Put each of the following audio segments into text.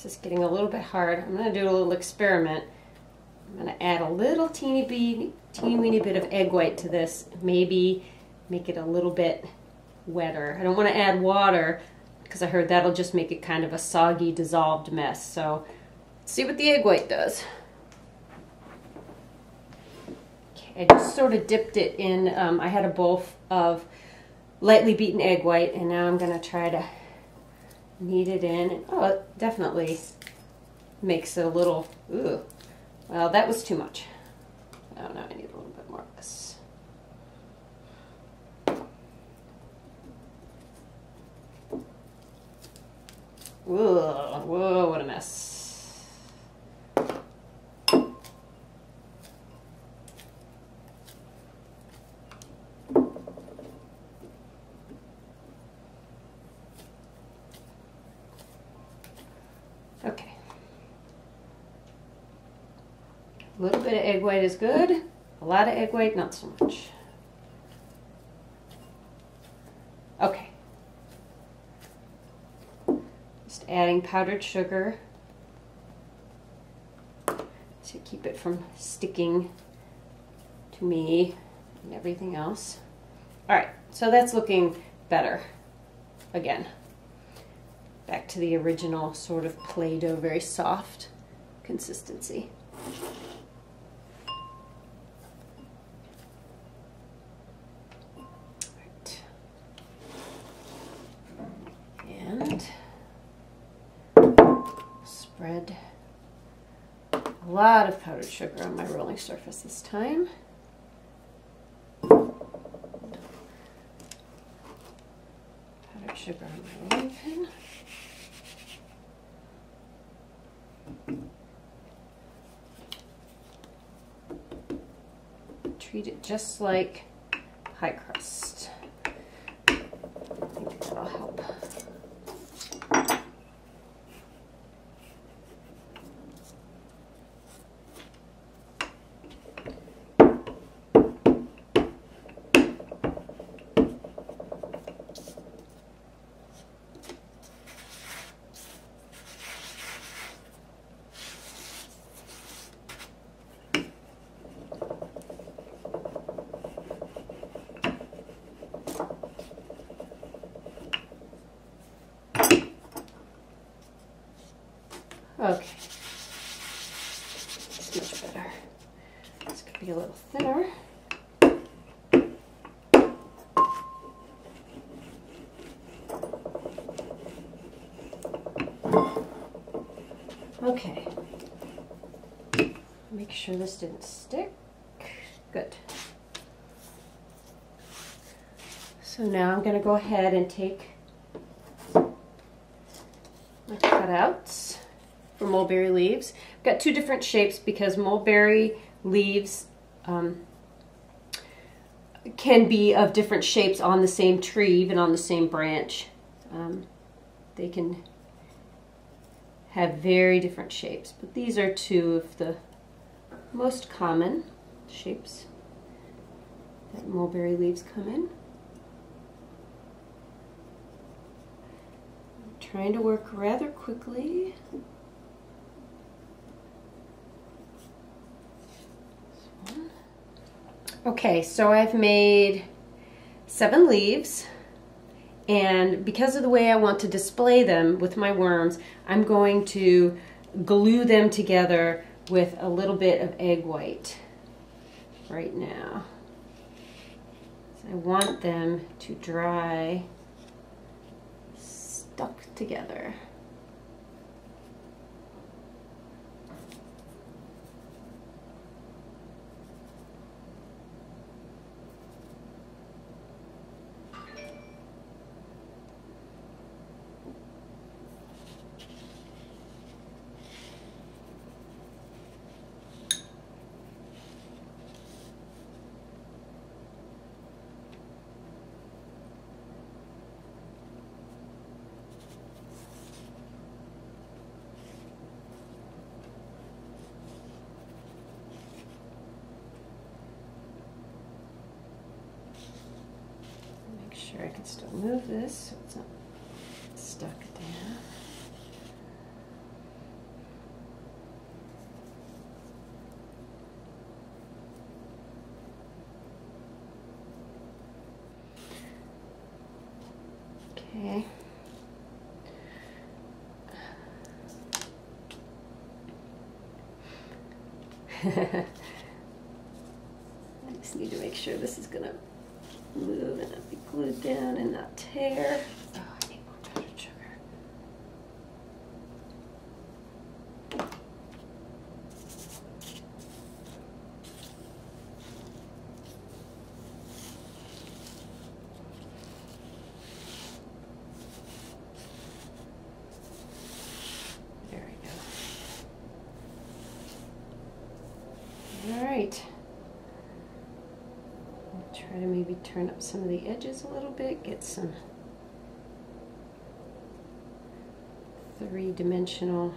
is getting a little bit hard. I'm going to do a little experiment. I'm going to add a little teeny weeny bit of egg white to this. Maybe make it a little bit wetter. I don't want to add water because I heard that'll just make it kind of a soggy, dissolved mess. So let's see what the egg white does. Okay, I just sort of dipped it in. I had a bowl of lightly beaten egg white, and now I'm going to try to knead it in. Oh, it definitely makes it a little, ooh. Well, that was too much. Oh, no, I need a little bit more of this. Whoa, whoa, what a mess. Okay. A little bit of egg white is good. A lot of egg white, not so much. Okay. Just adding powdered sugar to keep it from sticking to me and everything else. All right, so that's looking better again. Back to the original sort of Play-Doh, very soft consistency. Right. And spread a lot of powdered sugar on my rolling surface this time. Powdered sugar on my rolling pin. Treat it just like pie crust. I think that'll help. Okay, it's much better. This could be a little thinner. Okay, make sure this didn't stick. Good. So now I'm going to go ahead and take my cutouts for mulberry leaves. I've got two different shapes because mulberry leaves can be of different shapes on the same tree, even on the same branch. They can have very different shapes, but these are two of the most common shapes that mulberry leaves come in. I'm trying to work rather quickly. Okay, so I've made 7 leaves, and because of the way I want to display them with my worms, I'm going to glue them together with a little bit of egg white right now. So I want them to dry stuck together. Sure, I can still move this so it's not stuck down. Okay. I just need to make sure this is gonna move and not be glued down and not tear. Oh, I need more powdered sugar. There we go. All right. Try to maybe turn up some of the edges a little bit, get some three-dimensional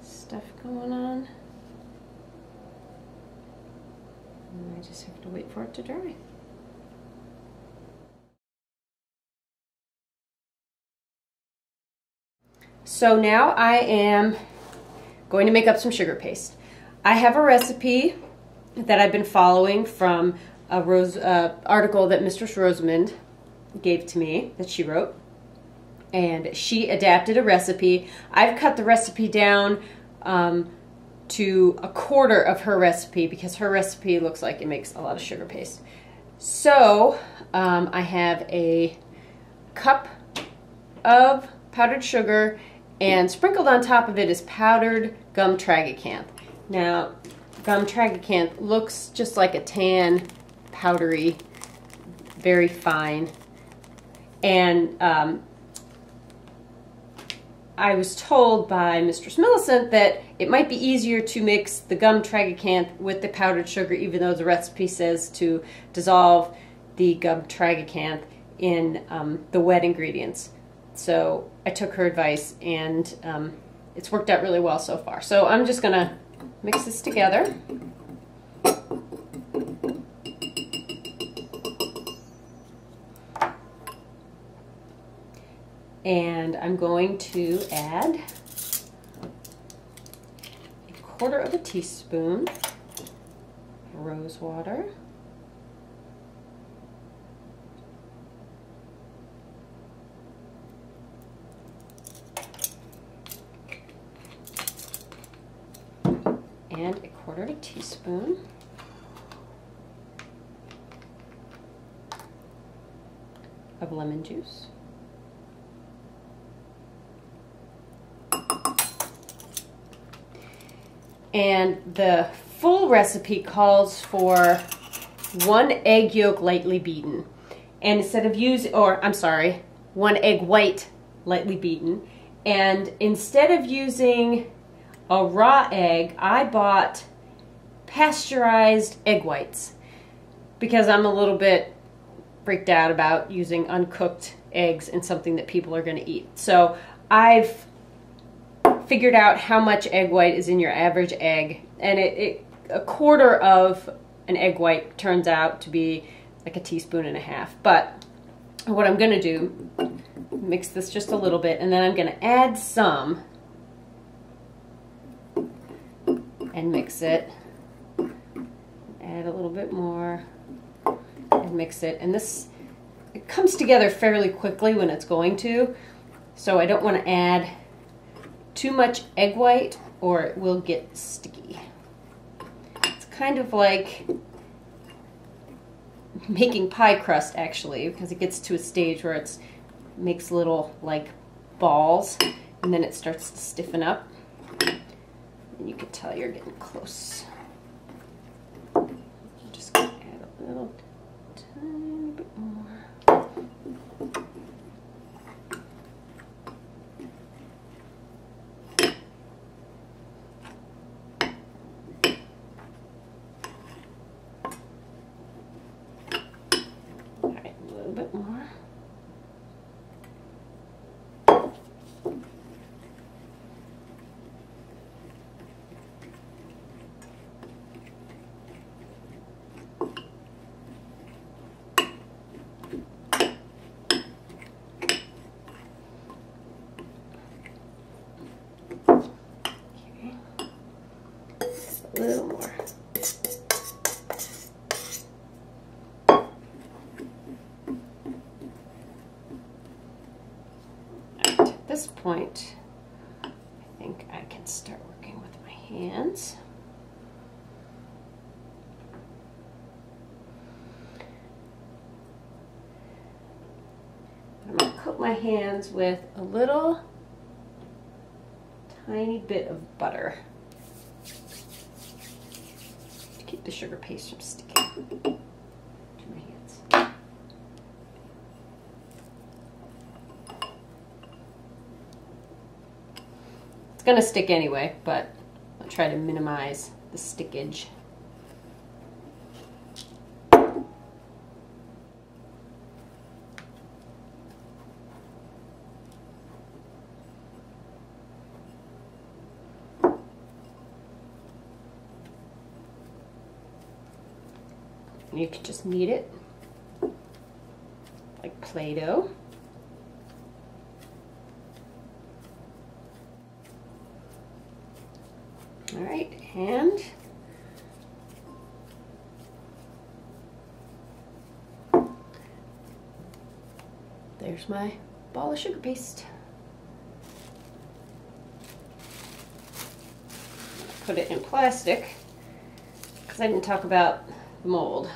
stuff going on. And I just have to wait for it to dry. So now I am going to make up some sugar paste. I have a recipe that I've been following from a article that Mistress Rosamond gave to me, that she wrote, and she adapted a recipe. I've cut the recipe down to a quarter of her recipe because her recipe looks like it makes a lot of sugar paste. So I have a cup of powdered sugar, and sprinkled on top of it is powdered gum tragacanth. Now, gum tragacanth looks just like a tan, powdery, very fine. And I was told by Mistress Millicent that it might be easier to mix the gum tragacanth with the powdered sugar, even though the recipe says to dissolve the gum tragacanth in the wet ingredients. So I took her advice, and it's worked out really well so far. So I'm just going to mix this together. And I'm going to add a quarter of a teaspoon rose water. And a quarter of a teaspoon of lemon juice. And the full recipe calls for 1 egg yolk lightly beaten. And instead of using, or I'm sorry, 1 egg white lightly beaten. And instead of using a raw egg, I bought pasteurized egg whites because I'm a little bit freaked out about using uncooked eggs in something that people are going to eat. So I've figured out how much egg white is in your average egg, and a quarter of an egg white turns out to be like 1.5 teaspoons. But what I'm going to do, mix this just a little bit, and then I'm going to add some and mix it, add a little bit more and mix it. And this, it comes together fairly quickly when it's going to, so I don't want to add too much egg white or it will get sticky. It's kind of like making pie crust, actually, because it gets to a stage where it makes little like balls and then it starts to stiffen up. And you can tell you're getting close. I'm just going to add a little tiny bit more. A little more. my hands with a little tiny bit of butter to keep the sugar paste from sticking to my hands. It's gonna stick anyway, but I'll try to minimize the stickage. You can just knead it like Play-Doh. All right, and there's my ball of sugar paste. Put it in plastic because I didn't talk about the mold.